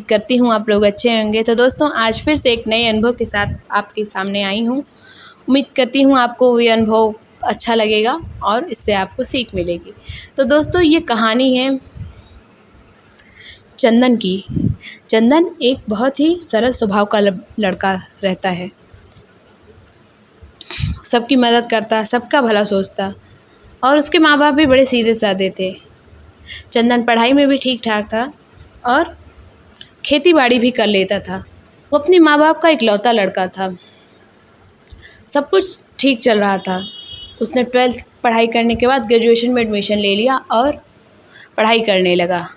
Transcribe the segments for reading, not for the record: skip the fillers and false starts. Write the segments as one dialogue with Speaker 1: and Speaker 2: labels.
Speaker 1: करती हूँ आप लोग अच्छे होंगे। तो दोस्तों आज फिर से एक नए अनुभव के साथ आपके सामने आई हूँ। उम्मीद करती हूँ आपको ये अनुभव अच्छा लगेगा और इससे आपको सीख मिलेगी। तो दोस्तों ये कहानी है चंदन की। चंदन एक बहुत ही सरल स्वभाव का लड़का रहता है। सबकी मदद करता, सबका भला सोचता और उसके माँ बाप भी बड़े सीधे साधे थे। चंदन पढ़ाई में भी ठीक ठाक था और खेती बाड़ी भी कर लेता था। वो अपने माँ बाप का इकलौता लड़का था। सब कुछ ठीक चल रहा था। उसने 12th पढ़ाई करने के बाद ग्रेजुएशन में एडमिशन ले लिया और पढ़ाई करने लगा।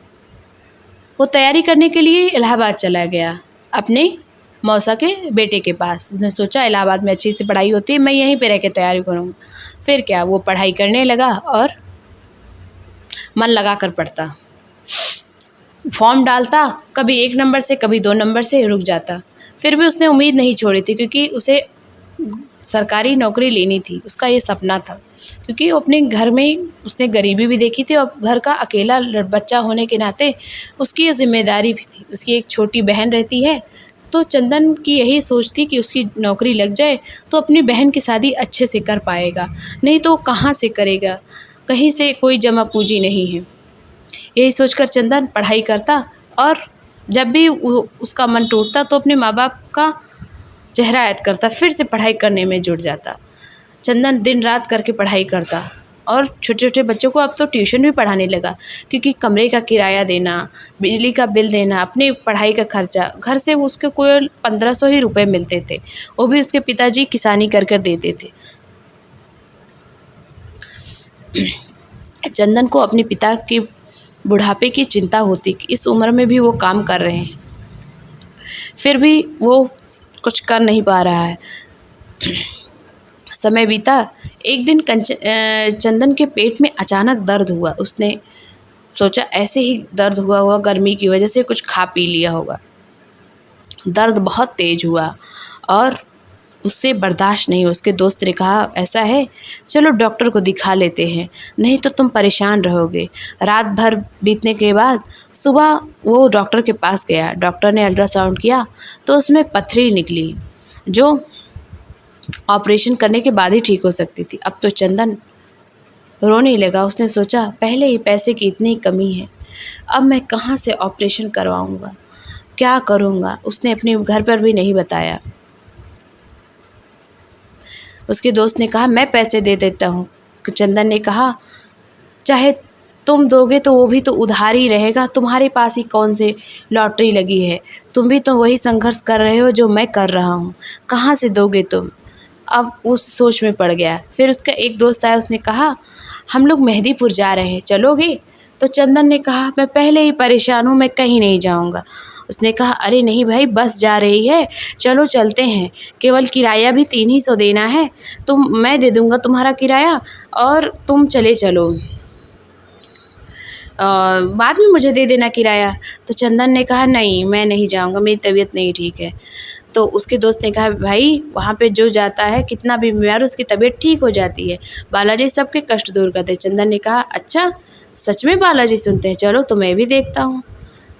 Speaker 1: वो तैयारी करने के लिए इलाहाबाद चला गया अपने मौसा के बेटे के पास। उसने सोचा इलाहाबाद में अच्छी सी पढ़ाई होती है, मैं यहीं पे रह के तैयारी करूँगा। फिर क्या, वो पढ़ाई करने लगा और मन लगा कर पढ़ता। फॉर्म डालता, कभी 1 नंबर से कभी 2 नंबर से रुक जाता। फिर भी उसने उम्मीद नहीं छोड़ी थी क्योंकि उसे सरकारी नौकरी लेनी थी। उसका ये सपना था क्योंकि अपने घर में उसने गरीबी भी देखी थी और घर का अकेला बच्चा होने के नाते उसकी ये जिम्मेदारी भी थी। उसकी एक छोटी बहन रहती है, तो चंदन की यही सोच थी कि उसकी नौकरी लग जाए तो अपनी बहन की शादी अच्छे से कर पाएगा, नहीं तो कहाँ से करेगा, कहीं से कोई जमा पूंजी नहीं है। यही सोचकर चंदन पढ़ाई करता और जब भी उसका मन टूटता तो अपने माँ बाप का चेहरा याद करता, फिर से पढ़ाई करने में जुट जाता। चंदन दिन रात करके पढ़ाई करता और छोटे छोटे बच्चों को अब तो ट्यूशन भी पढ़ाने लगा क्योंकि कमरे का किराया देना, बिजली का बिल देना, अपनी पढ़ाई का खर्चा, घर से उसके कोई 1500 ही रुपए मिलते थे, वो भी उसके पिताजी किसानी कर कर देते थे। चंदन को अपने पिता के बुढ़ापे की चिंता होती कि इस उम्र में भी वो काम कर रहे हैं, फिर भी वो कुछ कर नहीं पा रहा है। समय बीता। एक दिन चंदन के पेट में अचानक दर्द हुआ। उसने सोचा ऐसे ही दर्द हुआ गर्मी की वजह से कुछ खा पी लिया होगा। दर्द बहुत तेज हुआ और उससे बर्दाश्त नहीं हुआ। उसके दोस्त ने कहा ऐसा है चलो डॉक्टर को दिखा लेते हैं, नहीं तो तुम परेशान रहोगे। रात भर बीतने के बाद सुबह वो डॉक्टर के पास गया। डॉक्टर ने अल्ट्रासाउंड किया तो उसमें पथरी निकली जो ऑपरेशन करने के बाद ही ठीक हो सकती थी। अब तो चंदन रोने लगा। उसने सोचा पहले ही पैसे की इतनी कमी है, अब मैं कहाँ से ऑपरेशन करवाऊँगा, क्या करूँगा। उसने अपने घर पर भी नहीं बताया। उसके दोस्त ने कहा मैं पैसे दे देता हूँ। चंदन ने कहा चाहे तुम दोगे तो वो भी तो उधार ही रहेगा, तुम्हारे पास ही कौन से लॉटरी लगी है, तुम भी तो वही संघर्ष कर रहे हो जो मैं कर रहा हूँ, कहाँ से दोगे तुम। अब उस सोच में पड़ गया। फिर उसका एक दोस्त आया, उसने कहा हम लोग मेहंदीपुर जा रहे हैं, चलोगे। तो चंदन ने कहा मैं पहले ही परेशान हूँ, मैं कहीं नहीं जाऊँगा। उसने कहा अरे नहीं भाई, बस जा रही है, चलो चलते हैं, केवल किराया भी 300 देना है, मैं दे दूँगा तुम्हारा किराया और तुम चले चलो, बाद में मुझे दे देना किराया। तो चंदन ने कहा नहीं मैं नहीं जाऊँगा, मेरी तबीयत नहीं ठीक है। तो उसके दोस्त ने कहा भाई वहाँ पे जो जाता है कितना भी बीमार उसकी तबीयत ठीक हो जाती है, बालाजी सबके कष्ट दूर करते। चंदन ने कहा अच्छा सच में बालाजी सुनते हैं, चलो तो मैं भी देखता हूँ।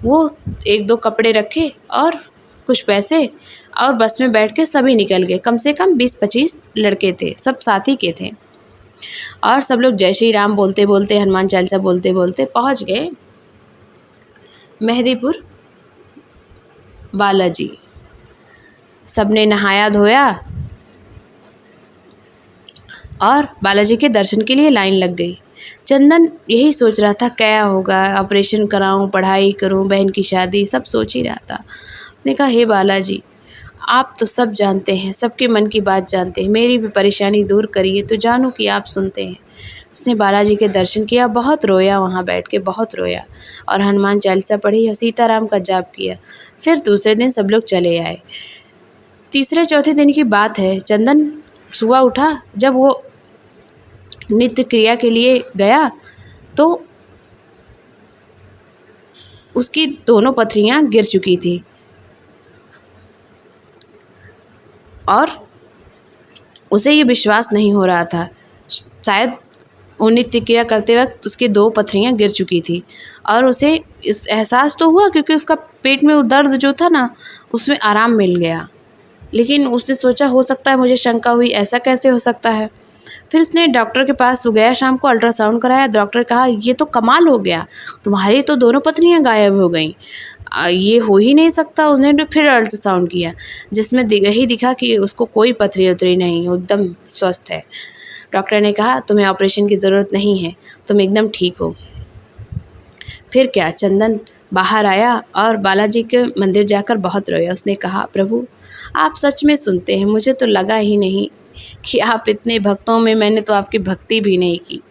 Speaker 1: वो 1-2 कपड़े रखे और कुछ पैसे और बस में बैठ के सभी निकल गए। कम से कम 20-25 लड़के थे, सब साथी के थे और सब लोग जय श्री राम बोलते बोलते, हनुमान चालीसा बोलते बोलते पहुँच गए मेहंदीपुर बालाजी। सबने नहाया धोया और बालाजी के दर्शन के लिए लाइन लग गई। चंदन यही सोच रहा था क्या होगा, ऑपरेशन कराऊं, पढ़ाई करूं, बहन की शादी, सब सोच ही रहा था। उसने कहा हे बालाजी आप तो सब जानते हैं, सबके मन की बात जानते हैं, मेरी भी परेशानी दूर करिए तो जानूं कि आप सुनते हैं। उसने बालाजी के दर्शन किया, बहुत रोया, वहाँ बैठ के बहुत रोया और हनुमान चालीसा पढ़ी और सीताराम का जाप किया। फिर दूसरे दिन सब लोग चले आए। तीसरे चौथे दिन की बात है, चंदन सुबह उठा, जब वो नित्य क्रिया के लिए गया तो उसकी दोनों पथरियां गिर चुकी थी और उसे ये विश्वास नहीं हो रहा था, शायद वो नित्य क्रिया करते वक्त उसकी 2 पथरियां गिर चुकी थी और उसे इस एहसास तो हुआ क्योंकि उसका पेट में वो दर्द जो था ना उसमें आराम मिल गया। लेकिन उसने सोचा हो सकता है, मुझे शंका हुई ऐसा कैसे हो सकता है। फिर उसने डॉक्टर के पास गया, शाम को अल्ट्रासाउंड कराया। डॉक्टर कहा ये तो कमाल हो गया, तुम्हारी तो दोनों पत्नियां गायब हो गईं, ये हो ही नहीं सकता। उन्होंने फिर अल्ट्रासाउंड किया जिसमें यही दिखा कि उसको कोई पथरी उतरी नहीं, वो एकदम स्वस्थ है। डॉक्टर ने कहा तुम्हें ऑपरेशन की ज़रूरत नहीं है, तुम एकदम ठीक हो। फिर क्या, चंदन बाहर आया और बालाजी के मंदिर जाकर बहुत रोया। उसने कहा प्रभु आप सच में सुनते हैं, मुझे तो लगा ही नहीं कि आप इतने भक्तों में, मैंने तो आपकी भक्ति भी नहीं की,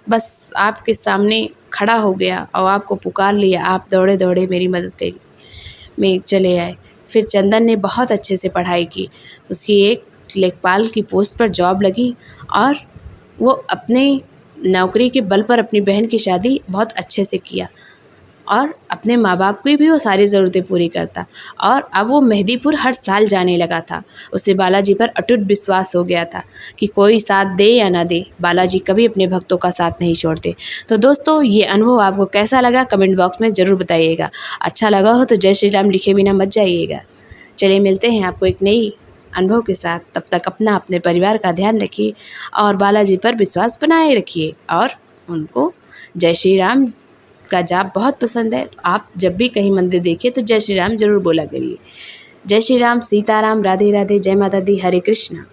Speaker 1: बस आपके सामने खड़ा हो गया और आपको पुकार लिया, आप दौड़े दौड़े मेरी मदद के में चले आए। फिर चंदन ने बहुत अच्छे से पढ़ाई की, उसकी एक लेखपाल की पोस्ट पर जॉब लगी और वो अपने नौकरी के बल पर अपनी बहन की शादी बहुत अच्छे से किया और अपने माँ बाप की भी वो सारी ज़रूरतें पूरी करता। और अब वो मेहंदीपुर हर साल जाने लगा था। उसे बालाजी पर अटूट विश्वास हो गया था कि कोई साथ दे या ना दे, बालाजी कभी अपने भक्तों का साथ नहीं छोड़ते। तो दोस्तों ये अनुभव आपको कैसा लगा कमेंट बॉक्स में ज़रूर बताइएगा। अच्छा लगा हो तो जय श्री राम लिखे बिना मत जाइएगा। चलिए मिलते हैं आपको एक नई अनुभव के साथ। तब तक अपना अपने परिवार का ध्यान रखिए और बालाजी पर विश्वास बनाए रखिए। और उनको जय श्री राम का जाप बहुत पसंद है। आप जब भी कहीं मंदिर देखिए तो जय श्री राम जरूर बोला करिए। जय श्री राम, सीताराम, राधे राधे, जय माता दी, हरे कृष्णा।